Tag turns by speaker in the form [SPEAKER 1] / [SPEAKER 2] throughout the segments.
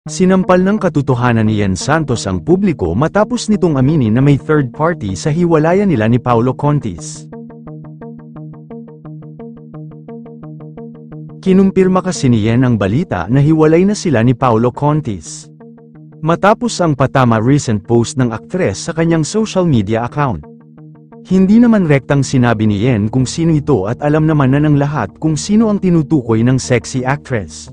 [SPEAKER 1] Sinampal ng katotohanan ni Yen Santos ang publiko matapos nitong aminin na may third party sa hiwalayan nila ni Paulo Contis. Kinumpirma kasi ni Yen ang balita na hiwalay na sila ni Paulo Contis. Matapos ang patama recent post ng aktres sa kanyang social media account. Hindi naman rektang sinabi ni Yen kung sino ito at alam naman na ng lahat kung sino ang tinutukoy ng sexy actress.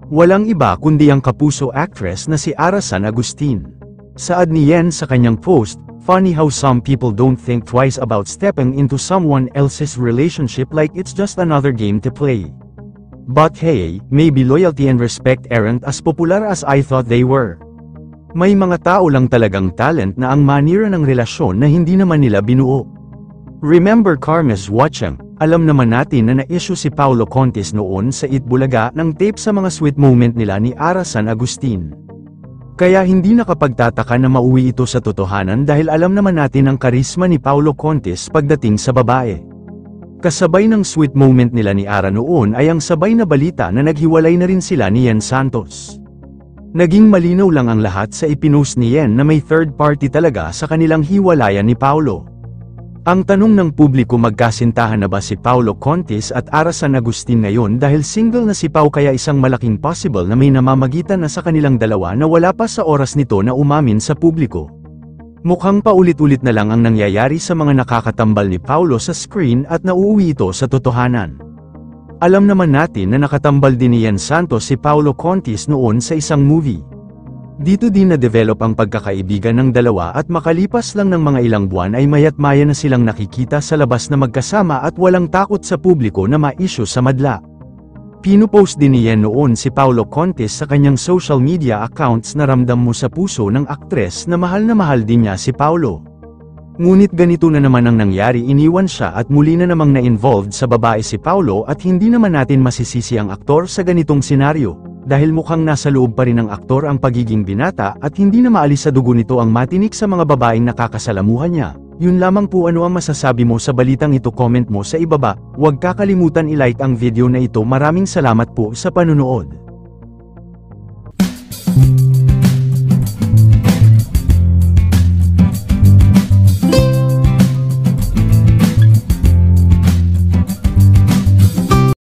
[SPEAKER 1] Walang iba kundi ang kapuso actress na si Arasan Agustin. Saad ni Yen sa kanyang post, "Funny how some people don't think twice about stepping into someone else's relationship like it's just another game to play. But hey, maybe loyalty and respect aren't as popular as I thought they were." May mga tao lang talagang talent na ang manira ng relasyon na hindi naman nila binuo. Remember Karma's watching, alam naman natin na na-issue si Paulo Contis noon sa Itbulaga ng tape sa mga sweet moment nila ni Arasan Agustin. Kaya hindi nakapagtataka na mauwi ito sa totohanan dahil alam naman natin ang karisma ni Paulo Contis pagdating sa babae. Kasabay ng sweet moment nila ni Ara noon ay ang sabay na balita na naghiwalay na rin sila ni Yen Santos. Naging malinaw lang ang lahat sa ipinost ni Yen na may third party talaga sa kanilang hiwalayan ni Paulo. Ang tanong ng publiko, magkasintahan na ba si Paulo Contis at Arasan Agustin ngayon dahil single na si Pau, kaya isang malaking possible na may namamagitan na sa kanilang dalawa na wala pa sa oras nito na umamin sa publiko. Mukhang paulit-ulit na lang ang nangyayari sa mga nakakatambal ni Paulo sa screen at nauuwi ito sa totohanan. Alam naman natin na nakatambal din ni Yen Santos si Paulo Contis noon sa isang movie. Dito din na-develop ang pagkakaibigan ng dalawa at makalipas lang ng mga ilang buwan ay mayat-maya na silang nakikita sa labas na magkasama at walang takot sa publiko na ma-issue sa madla. Pinupost din ni Yen noon si Paulo Contis sa kanyang social media accounts na ramdam mo sa puso ng aktres na mahal din niya si Paulo. Ngunit ganito na naman ang nangyari, iniwan siya at muli na namang na-involved sa babae si Paulo at hindi naman natin masisisi ang aktor sa ganitong senaryo. Dahil mukhang nasa loob pa rin ng aktor ang pagiging binata at hindi na maalis sa dugo nito ang matinik sa mga babaeng nakakasalamuhan niya. Yun lamang po. Ano ang masasabi mo sa balitang ito? Comment mo sa ibaba. Huwag kakalimutan i-like ang video na ito. Maraming salamat po sa panunood.